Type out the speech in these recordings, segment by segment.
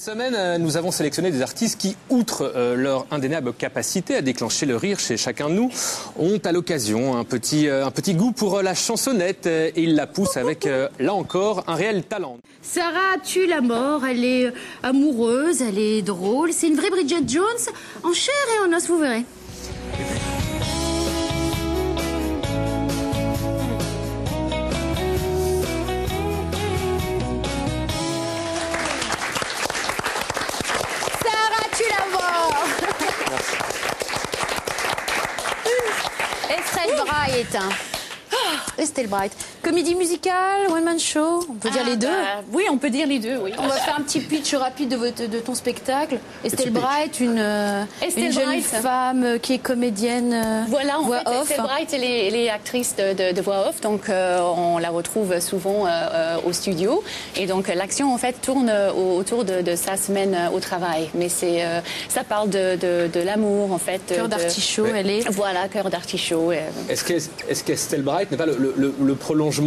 Cette semaine, nous avons sélectionné des artistes qui, outre leur indéniable capacité à déclencher le rire chez chacun de nous, ont à l'occasion un petit goût pour la chansonnette et ils la poussent avec, là encore, un réel talent. Sarah tue la mort, elle est amoureuse, elle est drôle, c'est une vraie Bridget Jones, en chair et en os, vous verrez. Estelle Bright. Estelle Bright. Comédie musicale, one-man show, on peut dire les deux. Oui, on peut dire les deux, oui. On va faire un petit pitch rapide de ton spectacle. Estelle Bright, une jeune femme qui est comédienne voilà, voix off. Estelle Bright, elle est actrice de voix off, donc on la retrouve souvent au studio. Et donc l'action, en fait, tourne autour de sa semaine au travail. Mais ça parle de l'amour, en fait. Cœur d'artichaut, elle est. Voilà, cœur d'artichaut. Est-ce qu'Estelle Bright n'est pas le prolongement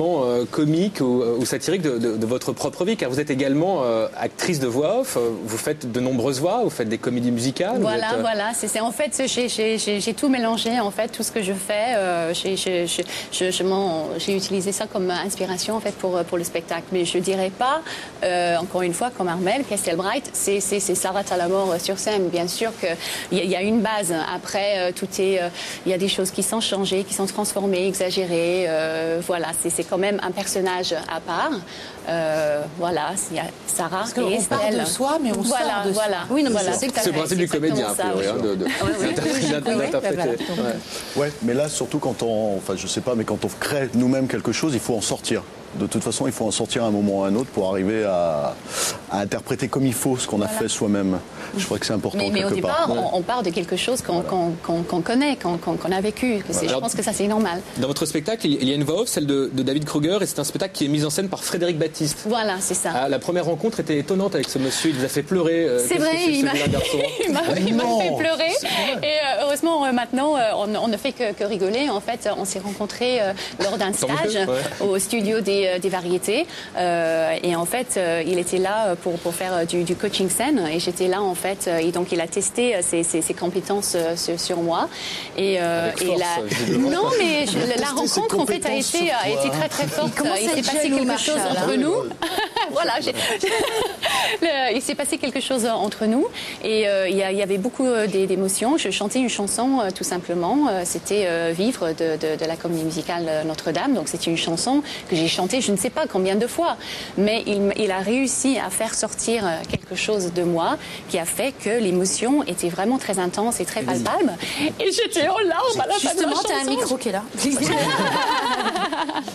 comique ou satirique de votre propre vie, car vous êtes également actrice de voix off, vous faites de nombreuses voix, vous faites des comédies musicales. Voilà, voilà, c'est en fait, j'ai tout mélangé, en fait, tout ce que je fais, j'ai utilisé ça comme inspiration, en fait, pour le spectacle. Mais je dirais pas, encore une fois, comme Armelle, qu'Estelle Bright, c'est Sarah tue la mort sur scène. Bien sûr qu'il y a une base. Après, il y a des choses qui sont changées, qui sont transformées, exagérées. Voilà, c'est quand même un personnage à part. Voilà, il y a Sarah et Estelle. On parle de soi, mais on sort de soi. Oui, non, voilà, c'est le principe du comédien, a priori, d'interpréter. Ouais, mais là, surtout quand je sais pas, mais quand on crée nous-mêmes quelque chose, il faut en sortir. De toute façon, il faut en sortir à un moment ou à un autre pour arriver à interpréter comme il faut ce qu'on a fait soi-même. Je crois que c'est important mais au départ, on part de quelque chose qu'on connaît, qu'on a vécu. Je pense que ça, c'est normal. Dans votre spectacle, il y a une voix off, celle de David Kruger, et c'est un spectacle qui est mis en scène par Frédéric Baptiste. Voilà, c'est ça. La première rencontre était étonnante avec ce monsieur, il vous a fait pleurer. C'est vrai, il m'a fait pleurer. Et heureusement, maintenant, on ne fait que rigoler. En fait, on s'est rencontrés lors d'un stage au studio des variétés. Et en fait, il était là pour faire du coaching scène. Et j'étais là, en fait. Et donc, il a testé ses compétences sur moi. Non, mais la rencontre, en fait, a été très, très forte. Il s'est passé quelque chose entre nous. Voilà, il s'est passé quelque chose entre nous. Et il y avait beaucoup d'émotions. Je chantais une chanson, tout simplement. C'était Vivre de la comédie musicale Notre-Dame. Donc, c'était une chanson que j'ai chantée je ne sais pas combien de fois. Mais il a réussi à faire sortir quelque chose de moi qui a fait que l'émotion était vraiment très intense et très palpable. Et j'étais en larmes à la fin de la chanson. Justement, tu as un micro qui est là.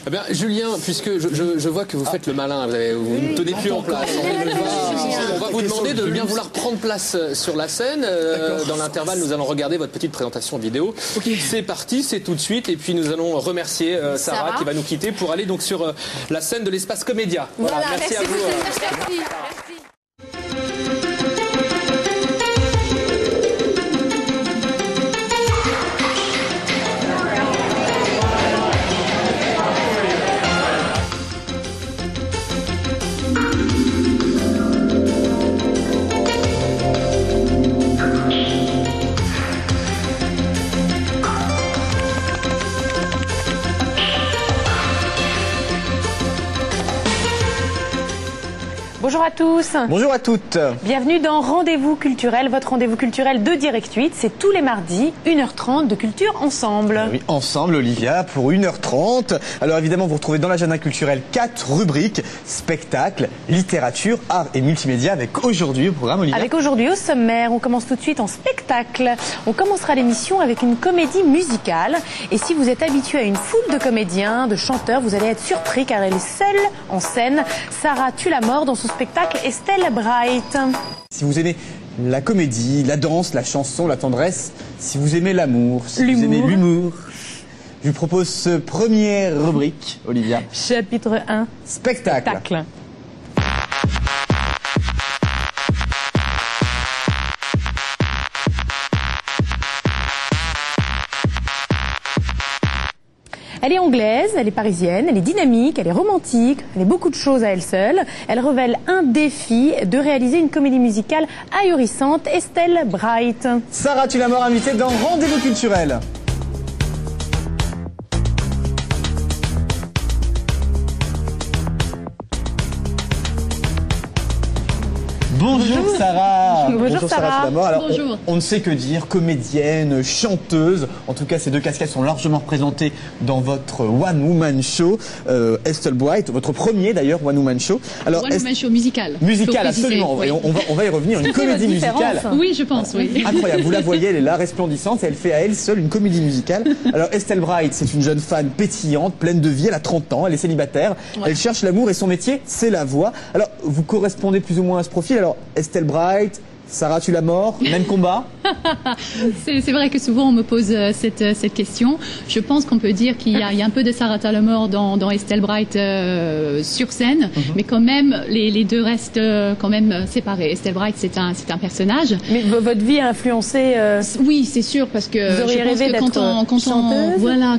Eh bien, Julien, puisque je vois que vous faites le malin, vous ne tenez plus en place. On va vous demander de bien vouloir prendre place sur la scène. Dans l'intervalle, nous allons regarder votre petite présentation vidéo. C'est parti, c'est tout de suite. Et puis nous allons remercier Sarah qui va nous quitter pour aller donc sur la scène de l'Espace Comédia. Voilà, merci à vous. Merci. Bonjour à tous. Bonjour à toutes. Bienvenue dans Rendez-vous culturel, votre rendez-vous culturel de Direct 8. C'est tous les mardis, 1h30 de culture ensemble. Oui, ensemble, Olivia, pour 1h30. Alors évidemment, vous retrouvez dans l'agenda culturel 4 rubriques, spectacle, littérature, art et multimédia, avec aujourd'hui au programme, Olivia. Avec aujourd'hui au sommaire, on commence tout de suite en spectacle. On commencera l'émission avec une comédie musicale. Et si vous êtes habitué à une foule de comédiens, de chanteurs, vous allez être surpris car elle est seule en scène. Sarah tue la mort dans son spectacle Estelle Bright. Si vous aimez la comédie, la danse, la chanson, la tendresse, si vous aimez l'amour, si vous aimez l'humour, je vous propose ce première rubrique, Olivia. Chapitre 1. Spectacle. Elle est anglaise, elle est parisienne, elle est dynamique, elle est romantique, elle est beaucoup de choses à elle seule. Elle révèle un défi de réaliser une comédie musicale ahurissante, Estelle Bright. Sarah Tulamore, invitée dans Rendez-vous culturel. Bonjour Sarah. Bonjour Sarah. Tulamore. Alors, on ne sait que dire, comédienne, chanteuse. En tout cas, ces deux casquettes sont largement représentées dans votre One Woman Show, Estelle Bright, votre premier d'ailleurs One Woman Show. Alors, One Woman Show musical. Musical, absolument. Oui. Et on va y revenir. Une comédie musicale. Oui, je pense, oui. Incroyable. Vous la voyez, elle est là, resplendissante, et elle fait à elle seule une comédie musicale. Alors, Estelle Bright, c'est une jeune femme pétillante, pleine de vie. Elle a 30 ans, elle est célibataire. Ouais. Elle cherche l'amour et son métier, c'est la voix. Alors, vous correspondez plus ou moins à ce profil. Alors, Estelle Bright, Sarah Tulamore, même combat? C'est vrai que souvent on me pose cette question. Je pense qu'on peut dire qu'il y a un peu de Sarah Tulamore dans Estelle Bright sur scène, mais quand même les deux restent quand même séparés. Estelle Bright, c'est un personnage. Mais votre vie a influencé Oui, c'est sûr, parce que vous auriez rêvé d'être chanteuse.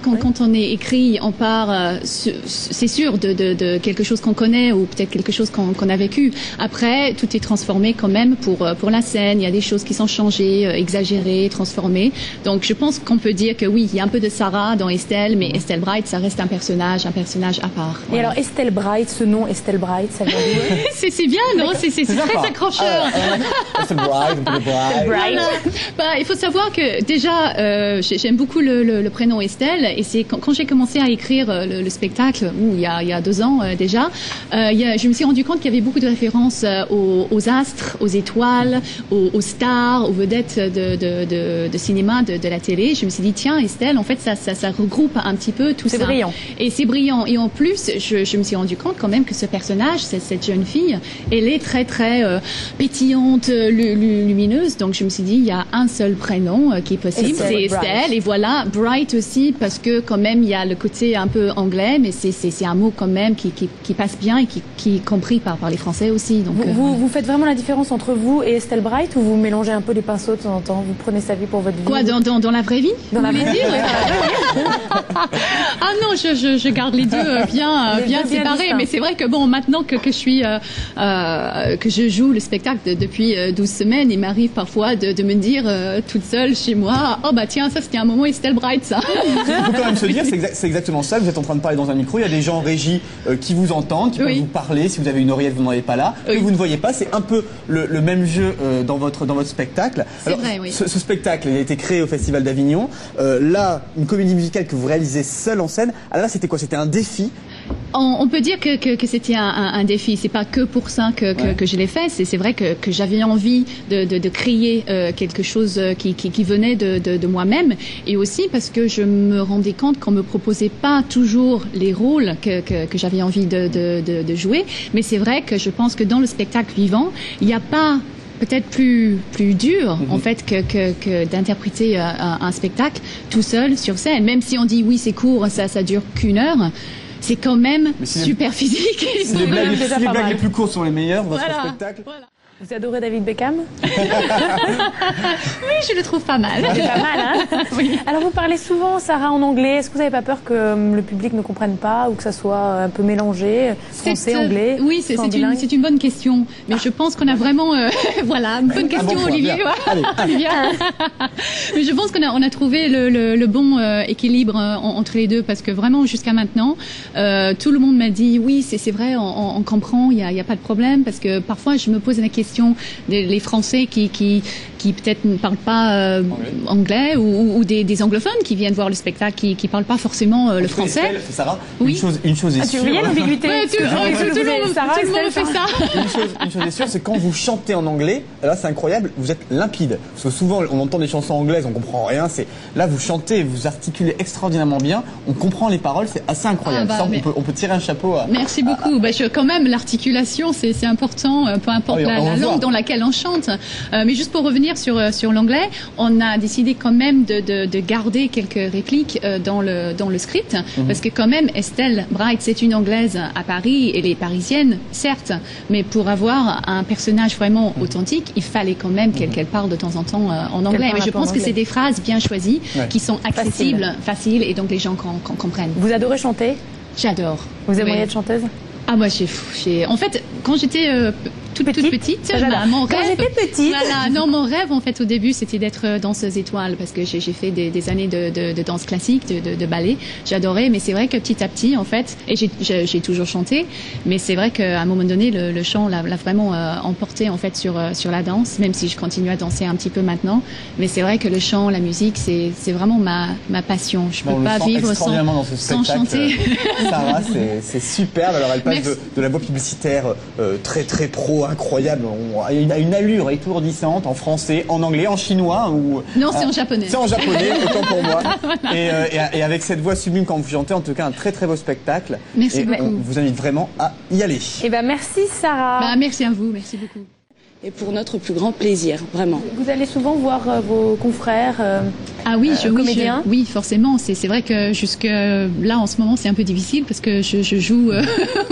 Quand on est écrit, on part, c'est sûr, de quelque chose qu'on connaît ou peut-être quelque chose qu'on a vécu. Après, tout est transformé quand même pour la scène. Il y a des choses qui sont changées, exagérées, transformées. Donc, je pense qu'on peut dire que oui, il y a un peu de Sarah dans Estelle, mais Estelle Bright, ça reste un personnage à part. Et alors, Estelle Bright, ce nom Estelle Bright, ça vient d'où? C'est bien, non? C'est très accrocheur. Estelle Bright, voilà. Il faut savoir que déjà, j'aime beaucoup le prénom Estelle, et c'est quand j'ai commencé à écrire le spectacle, il y a 2 ans déjà, je me suis rendu compte qu'il y avait beaucoup de références aux astres, aux étoiles, aux stars, aux vedettes de cinéma, de la télé. Je me suis dit, tiens, Estelle, en fait, ça regroupe un petit peu tout ça. C'est brillant. Et c'est brillant. Et en plus, je me suis rendu compte quand même que ce personnage, cette jeune fille, elle est très, très pétillante, lumineuse. Donc, je me suis dit, il y a un seul prénom qui est possible, c'est Estelle. Et voilà, Bright aussi, parce que quand même, il y a le côté un peu anglais, mais c'est un mot quand même qui passe bien et qui est compris par les Français aussi. Donc, vous faites vraiment la différence entre vous et Estelle Bright, ou vous mélangez un peu les pinceaux de temps en temps? Vous prenez sa vie pour votre vie? Quoi, dans la vraie vie? Dans la vraie vie. Ah non, je garde les deux bien séparés. Mais c'est vrai que bon, maintenant que je joue le spectacle depuis 12 semaines, il m'arrive parfois de me dire toute seule chez moi, oh bah tiens, ça c'était un moment Estelle Bright, ça. Il faut quand même se dire, c'est exactement ça. Vous êtes en train de parler dans un micro, il y a des gens en régie qui vous entendent, qui peuvent vous parler. Si vous avez une oreillette, vous n'en avez pas là. Que vous ne voyez pas, c'est un peu le même jeu dans votre spectacle. Alors, vrai, oui. Ce spectacle, il a été créé au Festival d'Avignon. Là, une comédie musicale que vous réalisez seule en scène. Alors là, c'était quoi? C'était un défi? On peut dire que c'était un défi. C'est pas que pour ça que je l'ai fait. C'est vrai que j'avais envie de créer quelque chose qui venait de moi-même, et aussi parce que je me rendais compte qu'on me proposait pas toujours les rôles que j'avais envie de jouer. Mais c'est vrai que je pense que dans le spectacle vivant, il n'y a pas peut-être plus dur en fait que d'interpréter un spectacle tout seul sur scène. Même si on dit oui, c'est court, ça dure qu'1 heure. C'est quand même super physique. Les blagues les plus courtes sont les meilleures dans votre spectacle. Voilà. Vous adorez David Beckham? Oui, je le trouve pas mal. C'est pas mal, hein? Oui. Alors, vous parlez souvent, Sarah, en anglais. Est-ce que vous n'avez pas peur que le public ne comprenne pas, ou que ça soit un peu mélangé, français, anglais? Oui, c'est une bonne question. Mais je pense qu'on a vraiment, voilà, une bonne question, Olivier. Allez. Mais je pense qu'on a trouvé le bon équilibre entre les deux, parce que vraiment, jusqu'à maintenant, tout le monde m'a dit, oui, c'est vrai, on comprend, il y a pas de problème, parce que parfois, je me pose la question, les Français qui peut-être ne parlent pas anglais, ou des anglophones qui viennent voir le spectacle qui parlent pas forcément le français. Estelle, Sarah, oui. Une chose est sûre. Tu veux l'ambiguïté? Tout le monde fait ça. Une chose est sûre, c'est quand vous chantez en anglais, là c'est incroyable, vous êtes limpide. Parce que souvent on entend des chansons anglaises, on comprend rien. Là vous chantez, vous articulez extraordinairement bien, on comprend les paroles, c'est assez incroyable. On peut tirer un chapeau. Merci beaucoup. Quand même, l'articulation c'est important, peu importe la langue dans laquelle on chante. Mais juste pour revenir revenir sur l'anglais, on a décidé quand même de garder quelques répliques dans le script, parce que quand même Estelle Bright, c'est une Anglaise à Paris, elle est parisienne, certes, mais pour avoir un personnage vraiment authentique, il fallait quand même qu'elle parle de temps en temps en anglais. Mais je pense que c'est des phrases bien choisies, qui sont accessibles, faciles, et donc les gens comprennent. Vous adorez chanter? J'adore. Vous aimeriez être chanteuse? Ah, moi, en fait, quand j'étais toute petite, mon rêve... Quand j'étais petite... Voilà, non, mon rêve, en fait, au début, c'était d'être danseuse étoile, parce que j'ai fait des années de danse classique, de ballet. J'adorais, mais c'est vrai que petit à petit, en fait, et j'ai toujours chanté, mais c'est vrai qu'à un moment donné, le chant l'a vraiment emporté, en fait, sur la danse, même si je continue à danser un petit peu maintenant. Mais c'est vrai que le chant, la musique, c'est vraiment ma passion. Je peux pas vivre sans chanter. Sarah, c'est superbe. Alors, elle passe de la voix publicitaire très très pro, incroyable, il a une allure étourdissante en français, en anglais, en chinois ou... Non, c'est en japonais. C'est en japonais, autant pour moi. Et avec cette voix sublime quand vous chantez, en tout cas un très très beau spectacle. Merci beaucoup. On vous invite vraiment à y aller. Eh ben merci Sarah. Merci à vous, merci beaucoup. Et pour notre plus grand plaisir, vraiment. Vous allez souvent voir vos confrères comédiens? Oui, forcément. C'est vrai que jusque là, en ce moment, c'est un peu difficile parce que je joue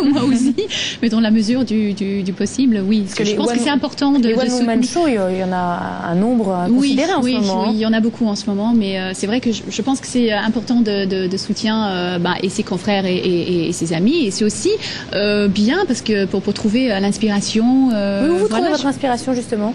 moi aussi, mais dans la mesure du possible, oui. Parce que je pense que c'est important de les One Woman Show, il y en a un nombre considéré en ce moment. Oui, il y en a beaucoup en ce moment, mais c'est vrai que je pense que c'est important de soutien et ses confrères et ses amis, et c'est aussi bien parce que pour trouver l'inspiration. Vous trouvez votre inspiration justement?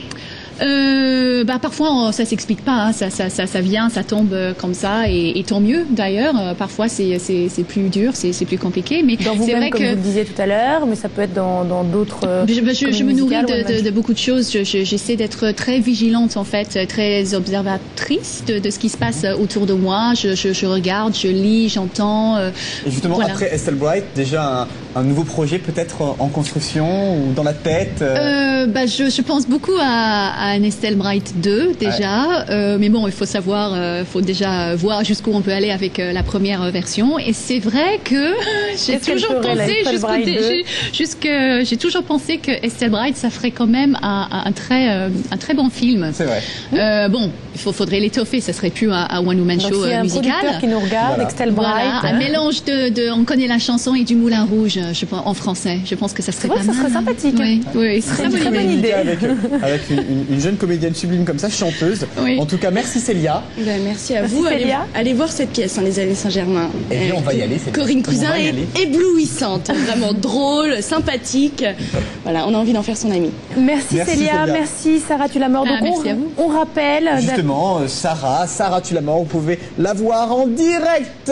Parfois ça s'explique pas, hein. ça vient, ça tombe comme ça, et tant mieux d'ailleurs. Parfois c'est plus dur, c'est plus compliqué, mais c'est vrai que vous le disiez tout à l'heure, mais ça peut être dans d'autres. Je me nourris de beaucoup de choses. J'essaie d'être très vigilante en fait, très observatrice de ce qui se passe autour de moi. Je regarde, je lis, j'entends. Et justement après Estelle Bright, déjà un nouveau projet peut-être en construction ou dans la tête. Je pense beaucoup à un Estelle Bright 2 déjà, mais bon, il faut savoir, faut déjà voir jusqu'où on peut aller avec la première version. Et c'est vrai que j'ai toujours pensé que Estelle Bright, ça ferait quand même un très bon film. C'est vrai. Bon, il faudrait l'étoffer, ça serait plus un One Woman Show musical. Un producteur qui nous regarde, Estelle Bright. Un mélange on connaît la chanson et du Moulin Rouge, je pense, en français. Je pense que ça serait pas mal. Ça serait sympathique. Oui, c'est une très bonne idée. Avec une jeune comédienne sublime comme ça, chanteuse. En tout cas, merci Célia. Merci à vous. Allez voir cette pièce, Les Allées Saint-Germain. Et bien, on va y aller. Corinne Cousin est éblouissante, vraiment drôle, sympathique. Voilà, on a envie d'en faire son amie. Merci Célia, merci Sarah Tulamort. Donc merci à vous. On rappelle justement Sarah Tulamort, vous pouvez la voir en direct.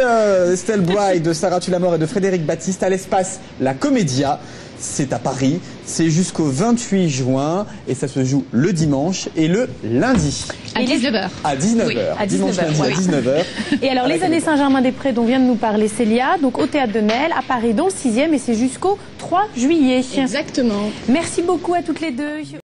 Estelle Bright de Sarah Tulamort et de Frédéric Baptiste à l'espace La Comédia. C'est à Paris, c'est jusqu'au 28 juin et ça se joue le dimanche et le lundi. À 19h. À 19h. Oui, à 19h. Dimanche lundi à 19h. Et alors les Allées Saint-Germain-des-Prés dont vient de nous parler Célia, donc au Théâtre de Nesle, à Paris dans le 6e et c'est jusqu'au 3 juillet. Exactement. Merci beaucoup à toutes les deux.